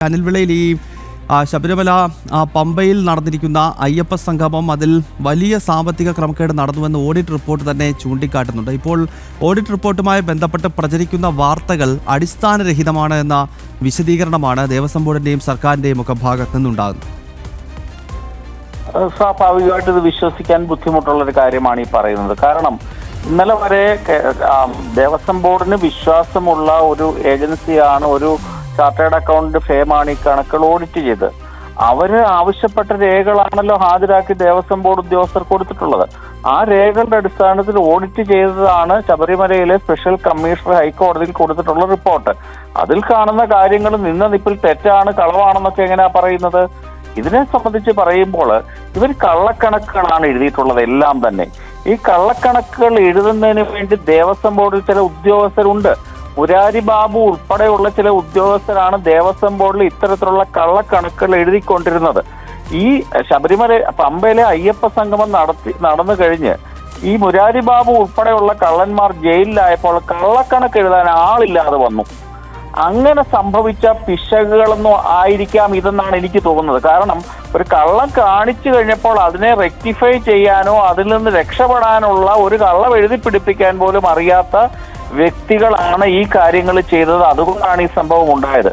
അനിൽവിളയിൽ ഈ ശബരിമല പമ്പയിൽ നടന്നിരിക്കുന്ന അയ്യപ്പ സംഗമം അതിൽ വലിയ സാമ്പത്തിക ക്രമക്കേട് നടന്നുവെന്ന് ഓഡിറ്റ് റിപ്പോർട്ട് തന്നെ ചൂണ്ടിക്കാട്ടുന്നുണ്ട്. ഇപ്പോൾ ഓഡിറ്റ് റിപ്പോർട്ടുമായി ബന്ധപ്പെട്ട് പ്രചരിക്കുന്ന വാർത്തകൾ അടിസ്ഥാനരഹിതമാണ് എന്ന വിശദീകരണമാണ് ദേവസ്വം ബോർഡിന്റെയും സർക്കാരിന്റെയും ഒക്കെ ഭാഗത്തു നിന്നുണ്ടാകുന്നത്. സ്വാഭാവികമായിട്ട് ഇത് വിശ്വസിക്കാൻ ബുദ്ധിമുട്ടുള്ള ഒരു കാര്യമാണ് ഈ പറയുന്നത്. കാരണം ഇന്നലെ വരെ ദേവസ്വം ബോർഡിന് വിശ്വാസമുള്ള ഒരു ഏജൻസിയാണ്, ഒരു ചാർട്ടേഡ് അക്കൗണ്ട് ഫേമാണ് ഈ കണക്കുകൾ ഓഡിറ്റ് ചെയ്ത്. അവര് ആവശ്യപ്പെട്ട രേഖകളാണല്ലോ ഹാജരാക്കി ദേവസ്വം ബോർഡ് ഉദ്യോഗസ്ഥർ കൊടുത്തിട്ടുള്ളത്. ആ രേഖകളുടെ അടിസ്ഥാനത്തിൽ ഓഡിറ്റ് ചെയ്തതാണ് ശബരിമലയിലെ സ്പെഷ്യൽ കമ്മീഷണർ ഹൈക്കോടതിയിൽ കൊടുത്തിട്ടുള്ള റിപ്പോർട്ട്. അതിൽ കാണുന്ന കാര്യങ്ങൾ നിന്ന നിപ്പിൽ തെറ്റാണ്, കളവാണെന്നൊക്കെ എങ്ങനെയാ പറയുന്നത്? ഇതിനെ സംബന്ധിച്ച് പറയുമ്പോൾ ഇവർ കള്ളക്കണക്കുകളാണ് എഴുതിയിട്ടുള്ളത് എല്ലാം തന്നെ. ഈ കള്ളക്കണക്കുകൾ എഴുതുന്നതിന് വേണ്ടി ദേവസ്വം ബോർഡിൽ ചില ഉദ്യോഗസ്ഥരുണ്ട്. മുരാരി ബാബു ഉൾപ്പെടെയുള്ള ചില ഉദ്യോഗസ്ഥരാണ് ദേവസ്വം ബോർഡിൽ ഇത്തരത്തിലുള്ള കള്ളക്കണക്കുകൾ എഴുതിക്കൊണ്ടിരുന്നത്. ഈ ശബരിമല പമ്പയിലെ അയ്യപ്പ സംഗമം നടന്നു കഴിഞ്ഞ് ഈ മുരാരി ബാബു ഉൾപ്പെടെയുള്ള കള്ളന്മാർ ജയിലിലായപ്പോൾ കള്ളക്കണക്ക് എഴുതാൻ ആളില്ലാതെ വന്നു. അങ്ങനെ സംഭവിച്ച പിശകുകളൊന്നും ആയിരിക്കാം ഇതെന്നാണ് എനിക്ക് തോന്നുന്നത്. കാരണം ഒരു കള്ളം കാണിച്ചു കഴിഞ്ഞപ്പോൾ അതിനെ റെക്ടിഫൈ ചെയ്യാനോ അതിൽ നിന്ന് രക്ഷപ്പെടാനുള്ള ഒരു കള്ളം എഴുതി പിടിപ്പിക്കാൻ പോലും അറിയാത്ത വ്യക്തികളാണ് ഈ കാര്യങ്ങൾ ചെയ്തത്. അതുകൊണ്ടാണ് ഈ സംഭവം ഉണ്ടായത്.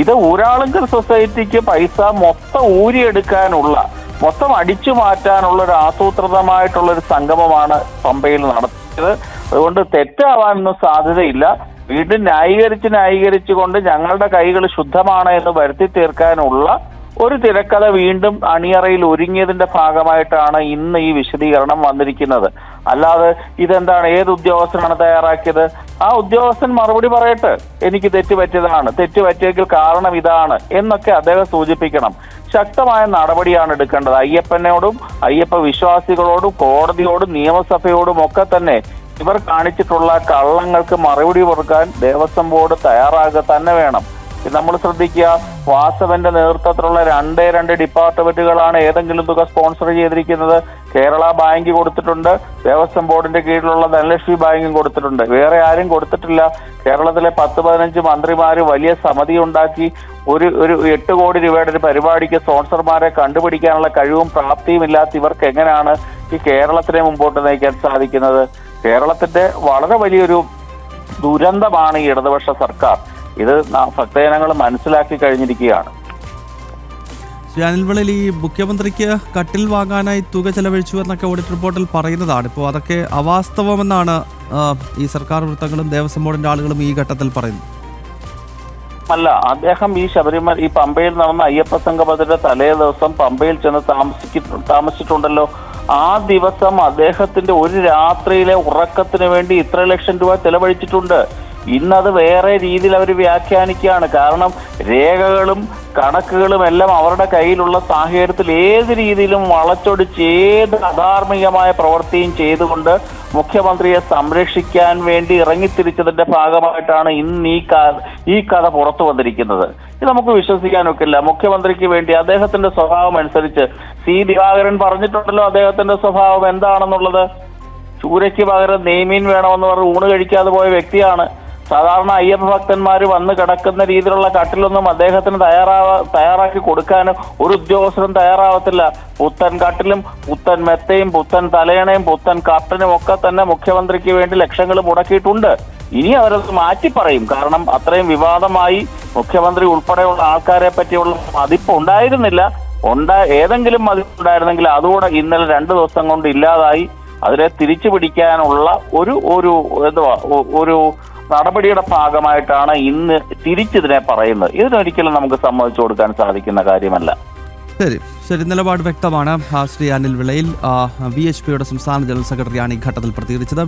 ഇത് ഊരാളുങ്കൽ സൊസൈറ്റിക്ക് പൈസ മൊത്തം ഊരിയെടുക്കാനുള്ള, മൊത്തം അടിച്ചു മാറ്റാനുള്ള ഒരു ആസൂത്രിതമായിട്ടുള്ള ഒരു സംഗമമാണ് പമ്പയിൽ നടത്തിയത്. അതുകൊണ്ട് തെറ്റാവാനൊന്നും സാധ്യതയില്ല. വീണ്ടും ന്യായീകരിച്ചുകൊണ്ട് ഞങ്ങളുടെ കൈകൾ ശുദ്ധമാണ് എന്ന് വരുത്തി തീർക്കാനുള്ള ഒരു തിരക്കഥ വീണ്ടും അണിയറയിൽ ഒരുങ്ങിയതിന്റെ ഭാഗമായിട്ടാണ് ഇന്ന് ഈ വിശദീകരണം വന്നിരിക്കുന്നത്. അല്ലാതെ ഇതെന്താണ്, ഏത് ഉദ്യോഗസ്ഥനാണ് തയ്യാറാക്കിയത്? ആ ഉദ്യോഗസ്ഥൻ മറുപടി പറയട്ടെ, എനിക്ക് തെറ്റുപറ്റിയതാണ്, തെറ്റുപറ്റിയെങ്കിൽ കാരണം ഇതാണ് എന്നൊക്കെ അദ്ദേഹം സൂചിപ്പിക്കണം. ശക്തമായ നടപടിയാണ് എടുക്കേണ്ടത്. അയ്യപ്പനോടും അയ്യപ്പ വിശ്വാസികളോടും കോടതിയോടും നിയമസഭയോടും ഒക്കെ തന്നെ ഇവർ കാണിച്ചിട്ടുള്ള കള്ളങ്ങൾക്ക് മറുപടി കൊടുക്കാൻ ദേവസ്വം ബോർഡ് തയ്യാറാകുക തന്നെ വേണം. നമ്മൾ ശ്രദ്ധിക്കുക, വാസവന്റെ നേതൃത്വത്തിലുള്ള രണ്ട് ഡിപ്പാർട്ട്മെന്റുകളാണ് ഏതെങ്കിലും തുക സ്പോൺസർ ചെയ്തിരിക്കുന്നത്. കേരള ബാങ്ക് കൊടുത്തിട്ടുണ്ട്, ദേവസ്വം ബോർഡിന്റെ കീഴിലുള്ള ധനലക്ഷ്മി ബാങ്കും കൊടുത്തിട്ടുണ്ട്. വേറെ ആരും കൊടുത്തിട്ടില്ല. കേരളത്തിലെ 10-15 മന്ത്രിമാര് വലിയ സമിതി ഉണ്ടാക്കി ഒരു 8 കോടി രൂപയുടെ ഒരു പരിപാടിക്ക് സ്പോൺസർമാരെ കണ്ടുപിടിക്കാനുള്ള കഴിവും പ്രാപ്തിയും ഇല്ലാത്ത ഇവർക്ക് എങ്ങനെയാണ് ഈ കേരളത്തിനെ മുമ്പോട്ട് നയിക്കാൻ സാധിക്കുന്നത്? കേരളത്തിന്റെ വളരെ വലിയൊരു ദുരന്തമാണ് ഈ ഇടതുപക്ഷ സർക്കാർ. ഇത് ഭക്തജനങ്ങൾ മനസ്സിലാക്കി കഴിഞ്ഞിരിക്കുകയാണ്. ശ്രീ അനിൽവിളയിൽ ഈ മുഖ്യമന്ത്രിക്ക് കട്ടിൽ വാങ്ങാനായി തുക ചെലവഴിച്ചു എന്നൊക്കെ ഓഡിറ്റ് റിപ്പോർട്ടിൽ പറയുന്നതാണ്. ഇപ്പോൾ അതൊക്കെ അവാസ്തവമെന്നാണ് ഈ സർക്കാർ വൃത്തങ്ങളും ദേവസ്വം ബോർഡിന്റെ ആളുകളും ഈ ഘട്ടത്തിൽ പറയുന്നത്. അല്ല, അദ്ദേഹം ഈ ശബരിമല ഈ പമ്പയിൽ നടന്ന അയ്യപ്പ സംഗമത്തിന്റെ തലേ ദിവസം പമ്പയിൽ ചെന്ന് താമസിച്ചിട്ടുണ്ടല്ലോ. ആ ദിവസം അദ്ദേഹത്തിന്റെ ഒരു രാത്രിയിലെ ഉറക്കത്തിന് വേണ്ടി ഇത്ര ലക്ഷം രൂപ ചെലവഴിച്ചിട്ടുണ്ട്. ഇന്നത് വേറെ രീതിയിൽ അവർ വ്യാഖ്യാനിക്കുകയാണ്. കാരണം രേഖകളും കണക്കുകളും എല്ലാം അവരുടെ കയ്യിലുള്ള സാഹചര്യത്തിൽ ഏത് രീതിയിലും വളച്ചൊടിച്ച് ഏത് അധാർമികമായ പ്രവൃത്തിയും ചെയ്തുകൊണ്ട് മുഖ്യമന്ത്രിയെ സംരക്ഷിക്കാൻ വേണ്ടി ഇറങ്ങിത്തിരിച്ചതിന്റെ ഭാഗമായിട്ടാണ് ഇന്ന് ഈ കഥ പുറത്തു വന്നിരിക്കുന്നത്. ഇത് നമുക്ക് വിശ്വസിക്കാനൊക്കില്ല. മുഖ്യമന്ത്രിക്ക് വേണ്ടി അദ്ദേഹത്തിന്റെ സ്വഭാവം അനുസരിച്ച് സി ദിവാകരൻ പറഞ്ഞിട്ടുണ്ടല്ലോ അദ്ദേഹത്തിന്റെ സ്വഭാവം എന്താണെന്നുള്ളത്. ചൂരയ്ക്ക് പകരം നെയ്മീൻ വേണമെന്ന് പറഞ്ഞ് ഊണ് കഴിക്കാതെ പോയ വ്യക്തിയാണ്. സാധാരണ അയ്യപ്പ ഭക്തന്മാർ വന്ന് കിടക്കുന്ന രീതിയിലുള്ള കട്ടിലൊന്നും അദ്ദേഹത്തിന് തയ്യാറാക്കി കൊടുക്കാൻ ഒരു ഉദ്യോഗസ്ഥരും തയ്യാറാവത്തില്ല. പുത്തൻ കട്ടിലും പുത്തൻ മെത്തയും പുത്തൻ തലയണയും പുത്തൻ കട്ടനും ഒക്കെ തന്നെ മുഖ്യമന്ത്രിക്ക് വേണ്ടി ലക്ഷങ്ങൾ മുടക്കിയിട്ടുണ്ട്. ഇനി അവരത് മാറ്റി പറയും. കാരണം അത്രയും വിവാദമായി മുഖ്യമന്ത്രി ഉൾപ്പെടെയുള്ള ആൾക്കാരെ പറ്റിയുള്ള മതിപ്പ് ഉണ്ടായിരുന്നില്ല. ഏതെങ്കിലും മതിപ്പുണ്ടായിരുന്നെങ്കിൽ അതുകൂടെ ഇന്നലെ 2 ദിവസം കൊണ്ട് ഇല്ലാതായി. അതിനെ തിരിച്ചു പിടിക്കാനുള്ള ഒരു നടപടിയുടെ ഭാഗമായിട്ടാണ് ഇന്ന് തിരിച്ചിതിനെ പറയുന്നത്. ഇതിനൊരിക്കലും നമുക്ക് സമ്മതിച്ചു കൊടുക്കാൻ സാധിക്കുന്ന കാര്യമല്ല. ശരി, നിലപാട് വ്യക്തമാണ്. ശ്രീ അനിൽവിളയിൽ VHPയുടെ സംസ്ഥാന ജനറൽ സെക്രട്ടറിയാണ് ഈ ഘട്ടത്തിൽ പ്രതികരിച്ചത്.